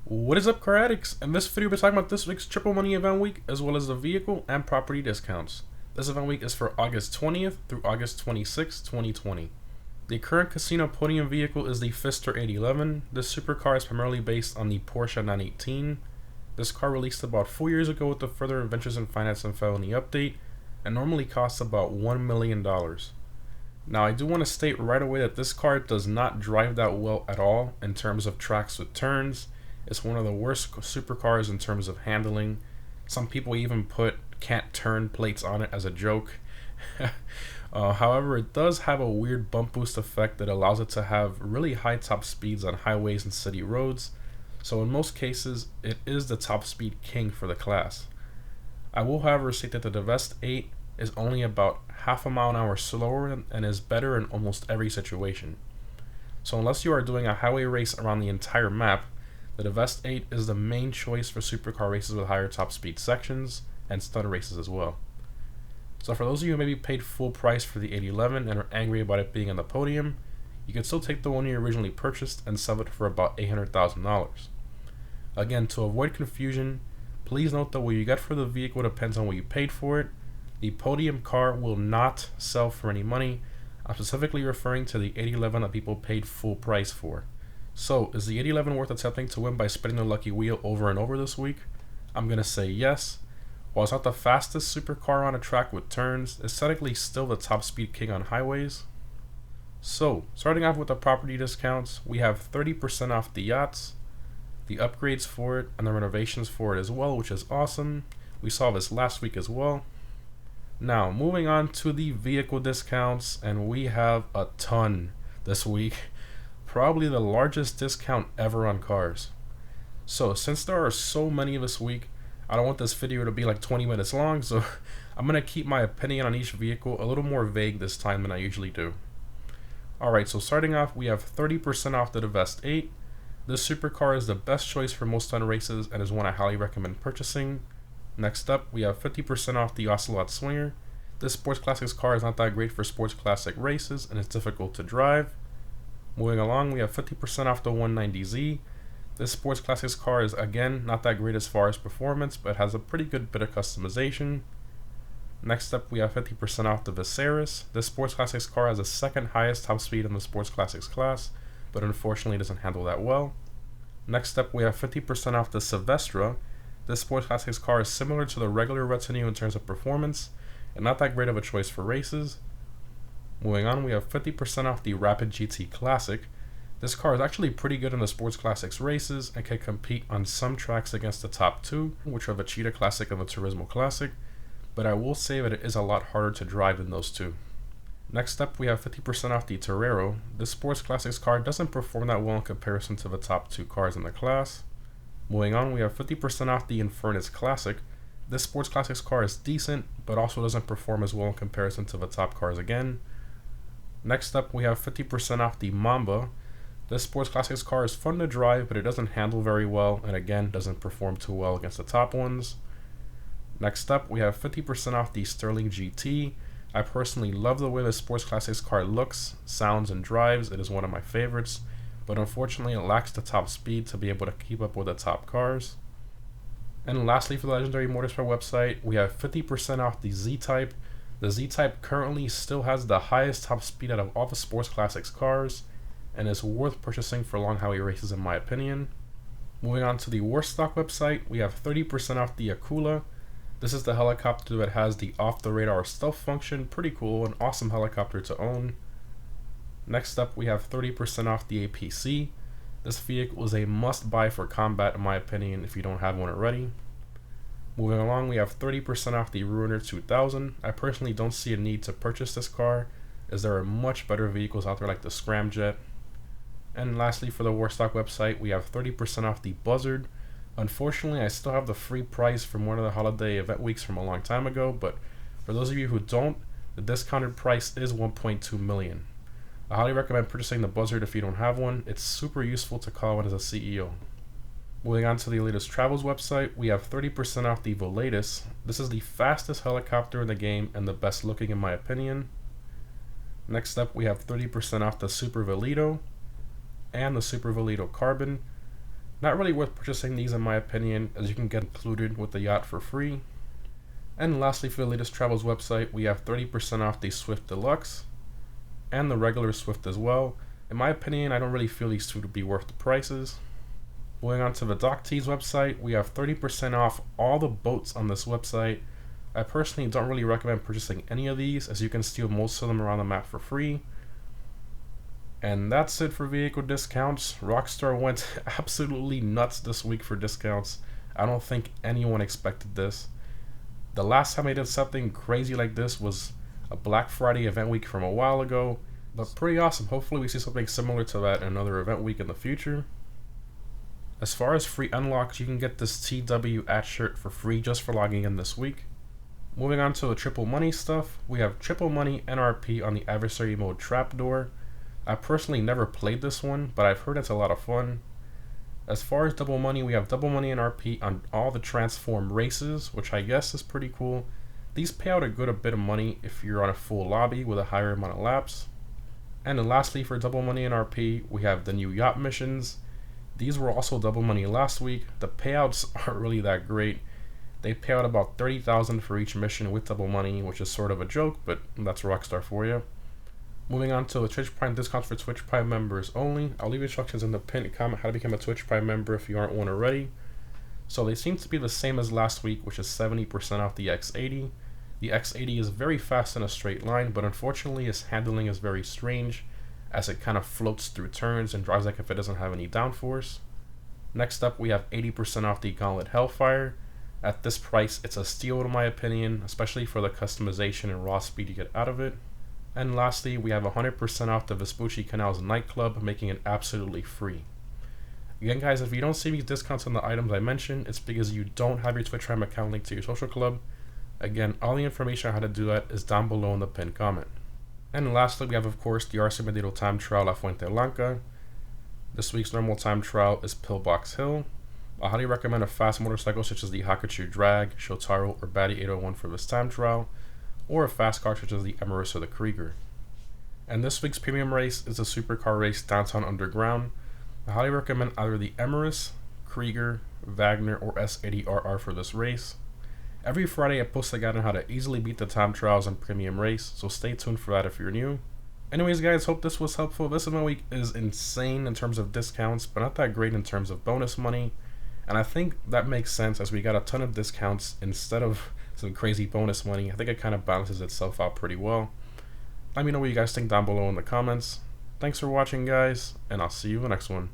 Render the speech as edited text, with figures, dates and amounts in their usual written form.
What is up, car addicts? In this video, we're talking about this week's Triple Money Event Week, as well as the vehicle and property discounts. This event week is for August 20th through August 26th, 2020. The current casino podium vehicle is the Pfister 811. This supercar is primarily based on the Porsche 918. This car released about 4 years ago with the Further Adventures in Finance and Felony update, and normally costs about $1 million. Now, I do want to state right away that this car does not drive that well at all in terms of tracks with turns. It's one of the worst supercars in terms of handling. Some people even put "can't turn" plates on it as a joke. However, it does have a weird bump boost effect that allows it to have really high top speeds on highways and city roads. So in most cases, it is the top speed king for the class. I will, however, state that the Vest 8 is only about half a mile an hour slower and is better in almost every situation. So unless you are doing a highway race around the entire map, the Vest 8 is the main choice for supercar races with higher top speed sections and stunt races as well. So for those of you who maybe paid full price for the 811 and are angry about it being on the podium, you can still take the one you originally purchased and sell it for about $800,000. Again, to avoid confusion, please note that what you get for the vehicle depends on what you paid for it. The podium car will not sell for any money. I'm specifically referring to the 811 that people paid full price for. So, is the 811 worth attempting to win by spinning the lucky wheel over and over this week? I'm going to say yes. While it's not the fastest supercar on a track with turns, it's technically still the top speed king on highways. So, starting off with the property discounts, we have 30% off the yachts, the upgrades for it, and the renovations for it as well, which is awesome. We saw this last week as well. Now, moving on to the vehicle discounts, and we have a ton this week. Probably the largest discount ever on cars. So since there are so many this week, I don't want this video to be like 20 minutes long, so I'm going to keep my opinion on each vehicle a little more vague this time than I usually do. Alright, so starting off, we have 30% off the Vest 8. This supercar is the best choice for most stunt races and is one I highly recommend purchasing. Next up, we have 50% off the Ocelot Swinger. This Sports Classics car is not that great for Sports Classic races and it's difficult to drive. Moving along, we have 50% off the 190Z. This Sports Classics car is, again, not that great as far as performance, but has a pretty good bit of customization. Next up, we have 50% off the Viserys. This Sports Classics car has the second highest top speed in the Sports Classics class, but unfortunately doesn't handle that well. Next up, we have 50% off the Silvestra. This Sports Classics car is similar to the regular retinue in terms of performance, and not that great of a choice for races. Moving on, we have 50% off the Rapid GT Classic. This car is actually pretty good in the Sports Classics races and can compete on some tracks against the top two, which are the Cheetah Classic and the Turismo Classic, but I will say that it is a lot harder to drive than those two. Next up, we have 50% off the Torero. This Sports Classics car doesn't perform that well in comparison to the top two cars in the class. Moving on, we have 50% off the Infernus Classic. This Sports Classics car is decent, but also doesn't perform as well in comparison to the top cars again. Next up, we have 50% off the Mamba. This Sports Classics car is fun to drive, but it doesn't handle very well, and again, doesn't perform too well against the top ones. Next up, we have 50% off the Sterling GT. I personally love the way the Sports Classics car looks, sounds, and drives. It is one of my favorites, but unfortunately, it lacks the top speed to be able to keep up with the top cars. And lastly, for the Legendary Motorsport website, we have 50% off the Z-Type. The Z-Type currently still has the highest top speed out of all the Sports Classics cars, and is worth purchasing for long highway races in my opinion. Moving on to the Warstock website, we have 30% off the Akula. This is the helicopter that has the off-the-radar stealth function, pretty cool, an awesome helicopter to own. Next up, we have 30% off the APC. This vehicle is a must-buy for combat in my opinion if you don't have one already. Moving along, we have 30% off the Ruiner 2000. I personally don't see a need to purchase this car, as there are much better vehicles out there like the Scramjet. And lastly, for the Warstock website, we have 30% off the Buzzard. Unfortunately, I still have the free price from one of the holiday event weeks from a long time ago, but for those of you who don't, the discounted price is $1.2 million. I highly recommend purchasing the Buzzard if you don't have one. It's super useful to call one as a CEO. Moving on to the latest travels website, we have 30% off the Volatus. This is the fastest helicopter in the game and the best looking in my opinion. Next up, we have 30% off the Super Velito and the Super Velito Carbon. Not really worth purchasing these in my opinion, as you can get included with the yacht for free. And lastly, for the latest travels website, we have 30% off the Swift Deluxe and the regular Swift as well. In my opinion, I don't really feel these two to be worth the prices. Moving on to the Dock Tees website, we have 30% off all the boats on this website. I personally don't really recommend purchasing any of these, as you can steal most of them around the map for free. And that's it for vehicle discounts. Rockstar went absolutely nuts this week for discounts. I don't think anyone expected this. The last time they did something crazy like this was a Black Friday event week from a while ago, but pretty awesome. Hopefully we see something similar to that in another event week in the future. As far as free unlocks, you can get this TW at shirt for free just for logging in this week. Moving on to the triple money stuff, we have triple money NRP on the adversary mode trapdoor. I personally never played this one, but I've heard it's a lot of fun. As far as double money, we have double money NRP on all the transform races, which I guess is pretty cool. These pay out a bit of money if you're on a full lobby with a higher amount of laps. And then lastly, for double money NRP, we have the new Yacht Missions. These were also double money last week. The payouts aren't really that great. They pay out about 30,000 for each mission with double money, which is sort of a joke, but that's Rockstar for you. Moving on to the Twitch Prime discounts for Twitch Prime members only. I'll leave instructions in the pinned comment how to become a Twitch Prime member if you aren't one already. So they seem to be the same as last week, which is 70% off the X80. The X80 is very fast in a straight line, but unfortunately its handling is very strange, as it kind of floats through turns and drives like if it doesn't have any downforce. Next up, we have 80% off the Gauntlet Hellfire. At this price, it's a steal in my opinion, especially for the customization and raw speed you get out of it. And lastly, we have 100% off the Vespucci Canals Nightclub, making it absolutely free. Again guys, if you don't see these discounts on the items I mentioned, it's because you don't have your Twitch Prime account linked to your social club. Again, all the information on how to do that is down below in the pinned comment. And lastly, we have of course the Arce Medieval Time Trial La Fuente Blanca. This week's normal time trial is Pillbox Hill. I highly recommend a fast motorcycle such as the Hakuchu Drag, Shotaro, or Batty 801 for this time trial, or a fast car such as the Emerus or the Krieger. And this week's premium race is a supercar race downtown underground. I highly recommend either the Emerus, Krieger, Wagner, or S80RR for this race. Every Friday I post a guide on how to easily beat the time trials and premium race, so stay tuned for that if you're new. Anyways guys, hope this was helpful. This event week is insane in terms of discounts, but not that great in terms of bonus money. And I think that makes sense as we got a ton of discounts instead of some crazy bonus money. I think it kind of balances itself out pretty well. Let me know what you guys think down below in the comments. Thanks for watching guys, and I'll see you in the next one.